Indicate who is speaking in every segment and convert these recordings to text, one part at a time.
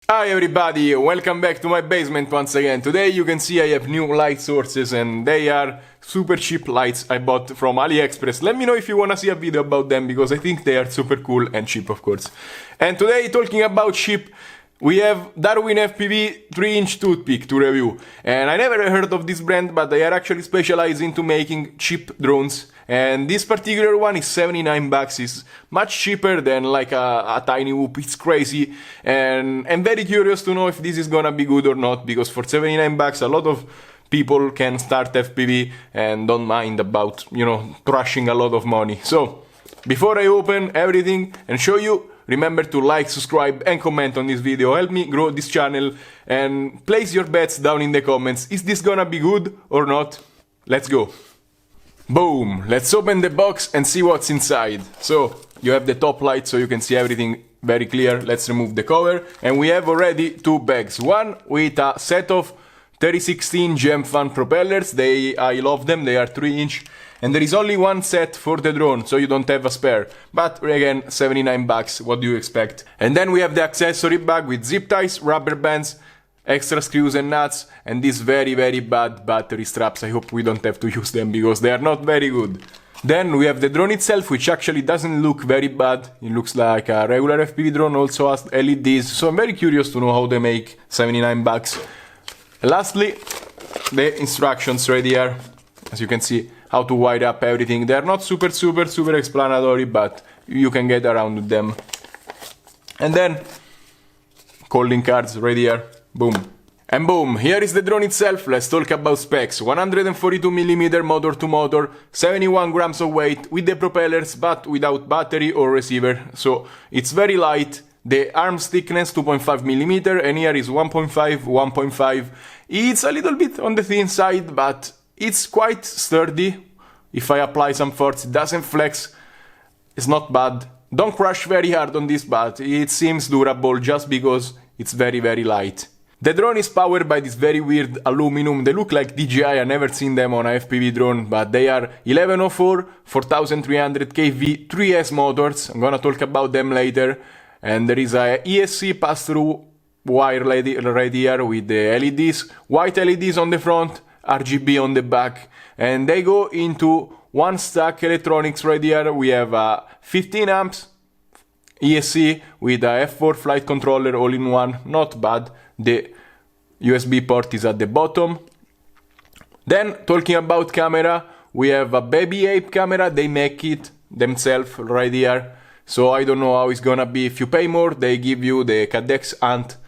Speaker 1: Hi everybody, welcome back to my basement once again. Today you can see I have new light sources and they are super cheap lights I bought from AliExpress. Let me know if you wanna see a video about them because I think they are super cool and cheap, of course. And today, talking about cheap, we have DarwinFPV 3-inch toothpick to review. And I never heard of this brand, but they are actually specialized into making cheap drones. And this particular one is 79 bucks, is much cheaper than like a tiny whoop. It's crazy, and I'm very curious to know if this is gonna be good or not, because for 79 bucks a lot of people can start FPV and don't mind about, trashing a lot of money. So, before I open everything and show you, remember to like, subscribe and comment on this video. Help me grow this channel and place your bets down in the comments. Is this gonna be good or not? Let's go. Boom! Let's open the box and see what's inside. So, you have the top light so you can see everything very clear. Let's remove the cover. And we have already two bags. One with a set of 3016 Gem Fan propellers. I love them, they are 3-inch. And there is only one set for the drone, so you don't have a spare. But again, 79 bucks, what do you expect? And then we have the accessory bag with zip ties, rubber bands, extra screws and nuts, and these very bad battery straps. I hope we don't have to use them because they are not very good. Then we have the drone itself, which actually doesn't look very bad. It looks like a regular FPV drone, also has LEDs, so I'm very curious to know how they make 79 bucks. Lastly, the instructions right here, as you can see, how to wire up everything. They are not super explanatory, but you can get around with them. And then, calling cards right here. Boom. And boom, here is the drone itself. Let's talk about specs. 142mm motor to motor, 71 grams of weight with the propellers but without battery or receiver. So it's very light. The arms thickness 2.5mm and here is 1.5. It's a little bit on the thin side, but it's quite sturdy. If I apply some force, it doesn't flex. It's not bad. Don't crash very hard on this, but it seems durable just because it's very light. The drone is powered by this very weird aluminum. They look like DJI. I've never seen them on a FPV drone, but they are 1104 4300 kV 3S motors. I'm gonna talk about them later. And there is a ESC pass-through wire right here with the LEDs, white LEDs on the front, RGB on the back, and they go into one stack electronics right here. We have 15 amps ESC with a F4 flight controller all in one, not bad. The USB port is at the bottom. Then, talking about camera, we have a Baby Ape camera. They make it themselves right here. So I don't know how it's gonna be. If you pay more, they give you the Cadex Ant.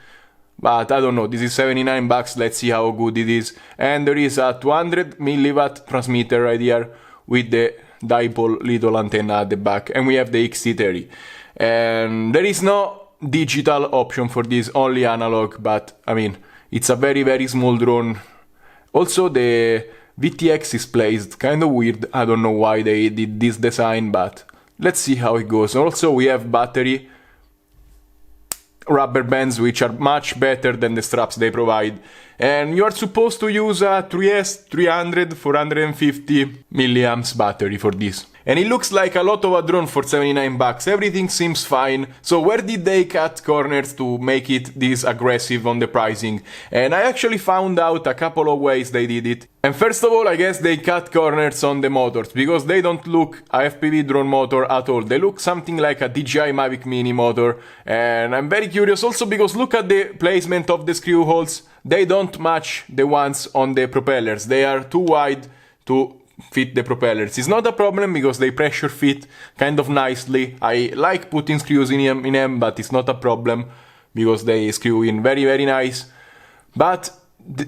Speaker 1: But I don't know, this is 79 bucks, let's see how good it is. And there is a 200 milliwatt transmitter right here with the dipole little antenna at the back. And we have the XT30. And there is no digital option for this, only analog, but I mean, it's a very small drone. Also, the VTX is placed kind of weird. I don't know why they did this design, but let's see how it goes. Also, we have battery rubber bands, which are much better than the straps they provide. And you are supposed to use a 3S 300 450 milliamps battery for this. And it looks like a lot of a drone for 79 bucks. Everything seems fine. So where did they cut corners to make it this aggressive on the pricing? And I actually found out a couple of ways they did it. And first of all, I guess they cut corners on the motors, because they don't look a FPV drone motor at all. They look something like a DJI Mavic Mini motor. And I'm very curious also because look at the placement of the screw holes. They don't match the ones on the propellers. They are too wide to fit the propellers. It's not a problem because they pressure fit kind of nicely. I like putting screws in them, but it's not a problem because they screw in very nice. But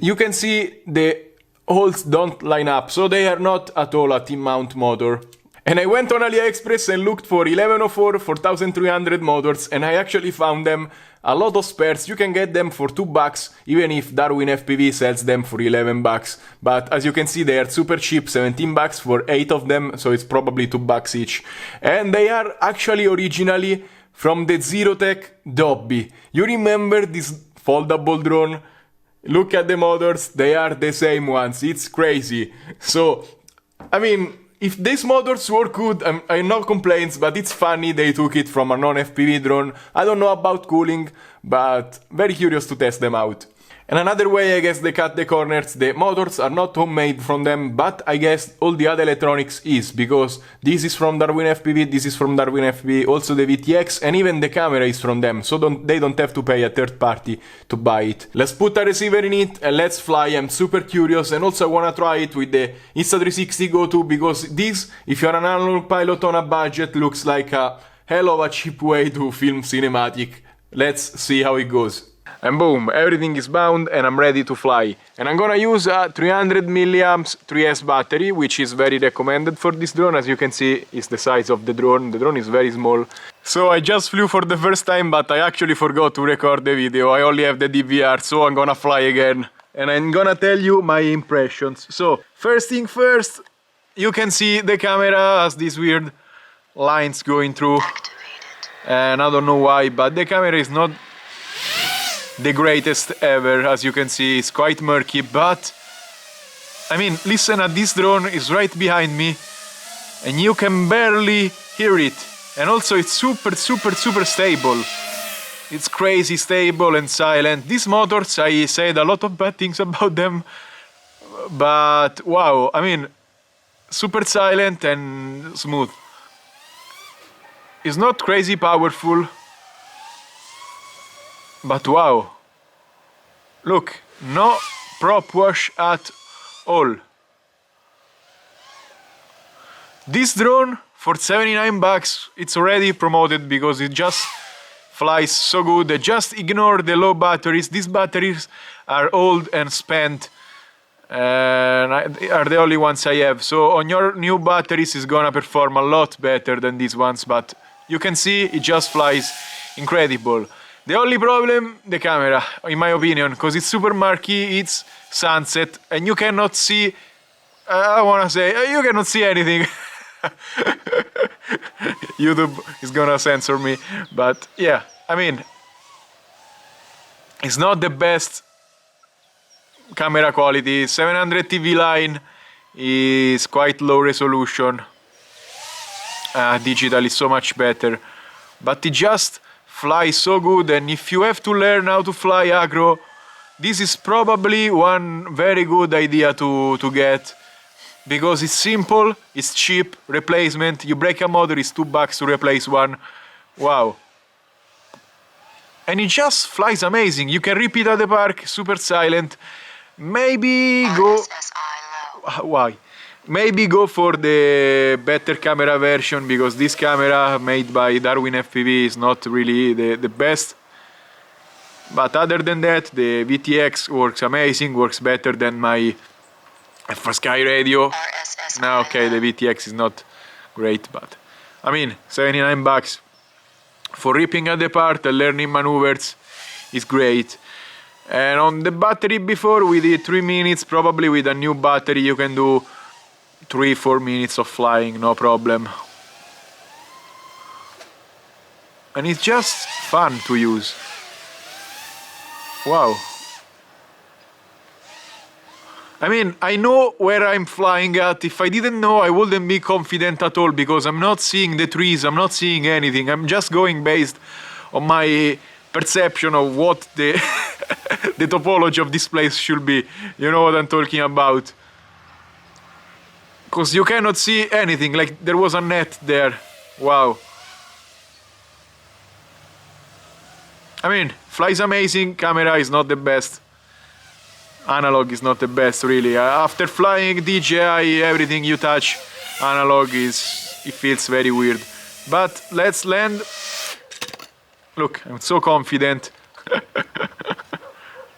Speaker 1: you can see the holes don't line up, so they are not at all a T-mount motor. And I went on AliExpress and looked for 1104 4300 motors, and I actually found them. A lot of spares. You can get them for 2 bucks, even if DarwinFPV sells them for 11 bucks. But as you can see, they are super cheap, 17 bucks for 8 of them, so it's probably 2 bucks each. And they are actually originally from the Zerotech Dobby. You remember this foldable drone? Look at the motors, they are the same ones. It's crazy. So, I mean, if these motors work good, I no complaints, but it's funny they took it from a non-FPV drone. I don't know about cooling, but very curious to test them out. And another way I guess they cut the corners, the motors are not homemade from them, but I guess all the other electronics is, because this is from DarwinFPV, this is from DarwinFPV, also the VTX, and even the camera is from them, so they don't have to pay a third party to buy it. Let's put a receiver in it and let's fly. I'm super curious, and also I wanna try it with the Insta360 Go 2, because this, if you're an analog pilot on a budget, looks like a hell of a cheap way to film cinematic. Let's see how it goes. And boom, everything is bound and I'm ready to fly. And I'm gonna use a 300 milliamps 3S battery, which is very recommended for this drone. As you can see, it's the size of the drone. The drone is very small. So I just flew for the first time, but I actually forgot to record the video. I only have the DVR, so I'm gonna fly again. And I'm gonna tell you my impressions. So, first thing first, you can see the camera has these weird lines going through. And I don't know why, but the camera is not the greatest ever. As you can see, it's quite murky, but I mean, listen, this drone is right behind me and you can barely hear it, and also it's super stable. It's crazy stable and silent. These motors, I said a lot of bad things about them, but wow, I mean, super silent and smooth. It's not crazy powerful, but wow, look, no prop wash at all. This drone for 79 bucks, it's already promoted because it just flies so good. Just ignore the low batteries. These batteries are old and spent and are the only ones I have. So on your new batteries it's gonna perform a lot better than these ones, but you can see it just flies incredible. The only problem, the camera, in my opinion, because it's super murky, it's sunset, and you cannot see, I wanna say, you cannot see anything. YouTube is gonna censor me, but yeah, I mean, it's not the best camera quality. 700 TV line is quite low resolution. Digital is so much better, but it just flies so good. And if you have to learn how to fly aggro, this is probably one very good idea to get, because it's simple, it's cheap, replacement, you break a motor, it's $2 to replace one. Wow. And it just flies amazing. You can repeat at the park, super silent. Maybe go... Why? Maybe go for the better camera version, because this camera made by DarwinFPV is not really the best. But other than that, the VTX works amazing, works better than my Sky radio. Now, okay, the VTX is not great, but I mean, 79 bucks for ripping at the part and learning maneuvers is great. And on the battery before, we did 3 minutes. Probably with a new battery you can do 3-4 minutes of flying, no problem. And it's just fun to use. Wow. I mean, I know where I'm flying at. If I didn't know, I wouldn't be confident at all, because I'm not seeing the trees, I'm not seeing anything. I'm just going based on my perception of what the the topology of this place should be. You know what I'm talking about. Because you cannot see anything, like there was a net there. Wow. I mean, flies amazing, camera is not the best. Analog is not the best, really. After flying DJI, everything you touch analog it feels very weird. But let's land. Look, I'm so confident.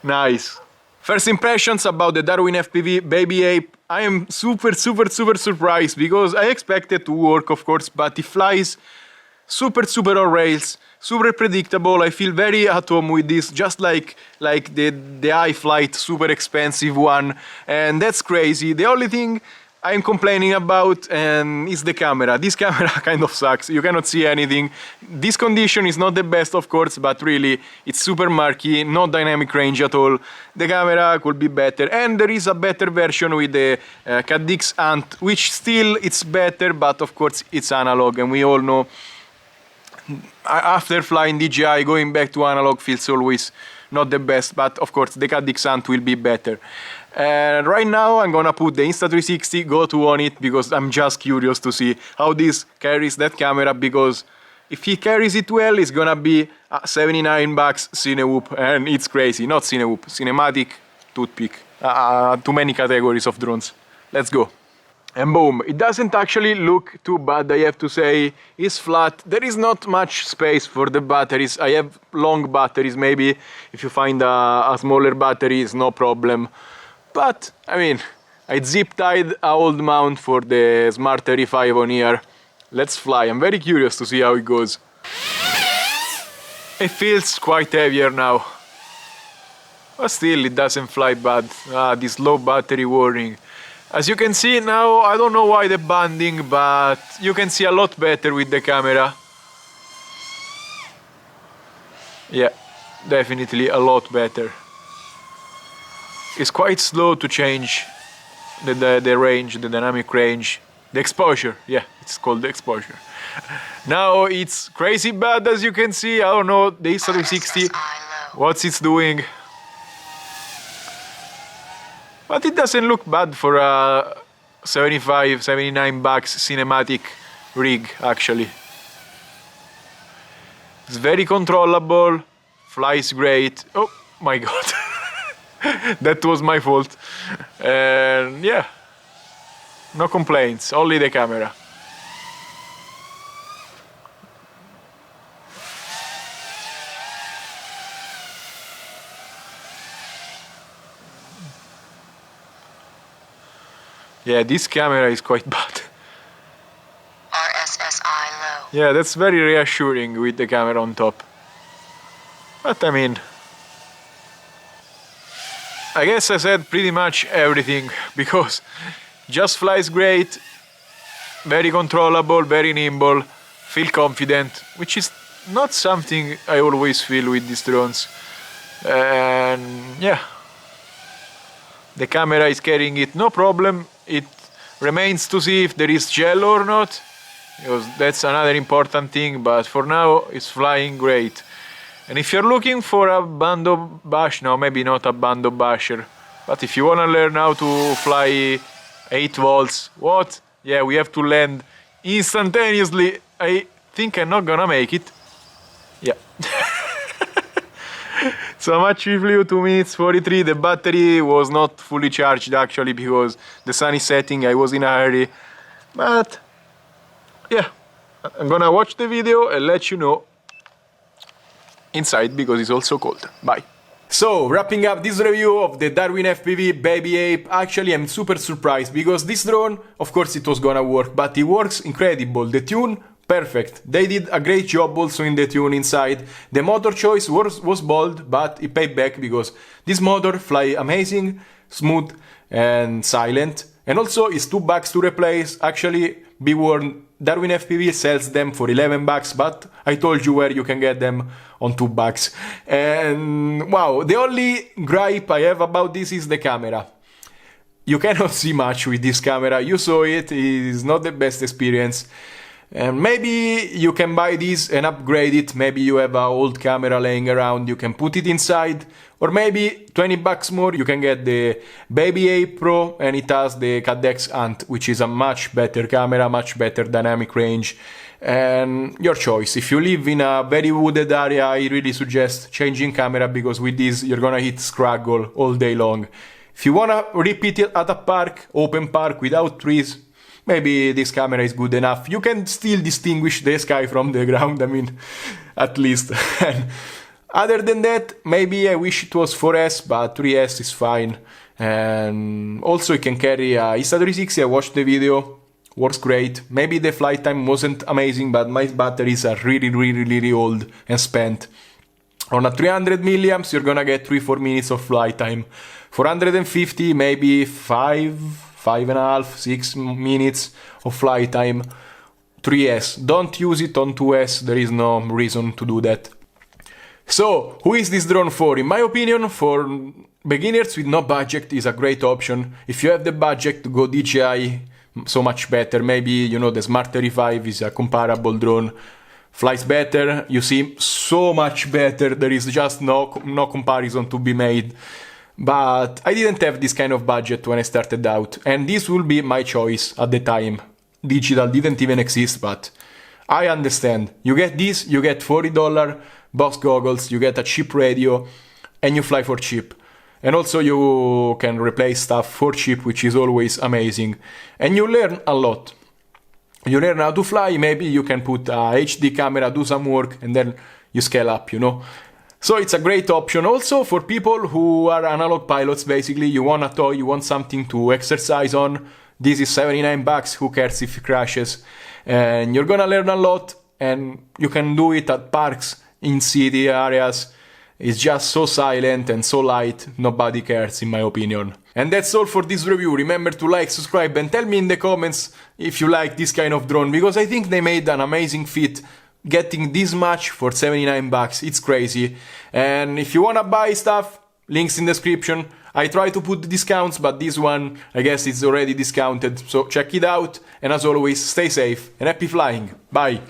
Speaker 1: Nice. First impressions about the DarwinFPV Baby Ape. I am super surprised, because I expected to work, of course, but it flies super on rails, super predictable. I feel very at home with this, just like the iFlight super expensive one, and that's crazy. The only thing I'm complaining about is the camera. This camera kind of sucks. You cannot see anything. This condition is not the best, of course, but really it's super murky, no dynamic range at all. The camera could be better, and there is a better version with the Cadix Ant, which still it's better, but of course it's analog, and we all know after flying DJI, going back to analog feels always not the best, but of course the Cadix Ant will be better. And right now I'm gonna put the Insta360 Go2 on it because I'm just curious to see how this carries that camera, because if he carries it well, it's gonna be $79 Cinewhoop, and it's crazy. Not Cinewhoop, cinematic toothpick. Too many categories of drones. Let's go. And boom, it doesn't actually look too bad, I have to say. It's flat, there is not much space for the batteries. I have long batteries, maybe if you find a smaller battery, it's no problem. But, I mean, I zip-tied a old mount for the Smart 35 on here. Let's fly, I'm very curious to see how it goes. It feels quite heavier now. But still, it doesn't fly bad. This low battery warning. As you can see now, I don't know why the banding, but you can see a lot better with the camera. Yeah, definitely a lot better. It's quite slow to change the range, the dynamic range, the exposure. Yeah, it's called the exposure. Now it's crazy bad, as you can see. I don't know, the Insta360, what's it's doing. But it doesn't look bad for a $75, $79 cinematic rig, actually. It's very controllable, flies great. Oh my god, that was my fault. And yeah, no complaints, only the camera. Yeah, this camera is quite bad.
Speaker 2: RSSI low.
Speaker 1: Yeah, that's very reassuring with the camera on top. But I mean, I guess I said pretty much everything, because just flies great, very controllable, very nimble, feel confident, which is not something I always feel with these drones. And yeah, the camera is carrying it no problem. It remains to see if there is gel or not, because that's another important thing, but for now it's flying great. And if you're looking for a bando bash, no, maybe not a bando basher, but if you want to learn how to fly 8 volts, what? Yeah, we have to land instantaneously. I think I'm not gonna make it. Yeah. So much we flew, 2 minutes 43. The battery was not fully charged actually, because the sun is setting, I was in a hurry. But yeah, I'm gonna watch the video and let you know inside, because it's also cold. Bye. So, wrapping up this review of the DarwinFPV Baby Ape, actually I'm super surprised, because this drone, of course it was gonna work, but it works incredible. The tune, perfect. They did a great job also in the tune inside. The motor choice was bold, but it paid back, because this motor fly amazing, smooth and silent. And also it's $2 to replace. Actually, be warned, DarwinFPV sells them for $11, but I told you where you can get them on $2. And wow, the only gripe I have about this is the camera. You cannot see much with this camera. You saw it is not the best experience. And maybe you can buy this and upgrade it. Maybe you have an old camera laying around, you can put it inside. Or maybe $20 more, you can get the Baby Ape Pro, and it has the Cadix Ant, which is a much better camera, much better dynamic range. And your choice. If you live in a very wooded area, I really suggest changing camera, because with this you're gonna hit Scraggle all day long. If you wanna repeat it at a park, open park without trees, maybe this camera is good enough. You can still distinguish the sky from the ground, I mean, at least. Other than that, maybe I wish it was 4S, but 3S is fine. And also you can carry a Insta360, I watched the video, works great. Maybe the flight time wasn't amazing, but my batteries are really old and spent. On a 300 milliamps, you're gonna get 3-4 minutes of flight time. 450, maybe 5 5.5, 6 minutes of flight time. 3S. Don't use it on 2S, there is no reason to do that. So, who is this drone for? In my opinion, for beginners with no budget is a great option. If you have the budget to go DJI, so much better. Maybe, you know, the Smart 35 is a comparable drone. Flies better, you see, so much better. There is just no comparison to be made. But I didn't have this kind of budget when I started out. And this will be my choice at the time. Digital didn't even exist, but I understand. You get this, you get $40 box goggles, you get a cheap radio, and you fly for cheap. And also you can replace stuff for cheap, which is always amazing. And you learn a lot. You learn how to fly, maybe you can put a HD camera, do some work, and then you scale up, you know. So it's a great option also for people who are analog pilots, basically. You want a toy, you want something to exercise on. This is $79, who cares if it crashes. And you're gonna learn a lot, and you can do it at parks, in city areas. It's just so silent and so light, nobody cares in my opinion. And that's all for this review. Remember to like, subscribe, and tell me in the comments if you like this kind of drone, because I think they made an amazing fit. Getting this much for $79, it's crazy. And if you wanna buy stuff, links in description. I try to put discounts, but this one, I guess it's already discounted, so check it out. And as always, stay safe and happy flying. Bye!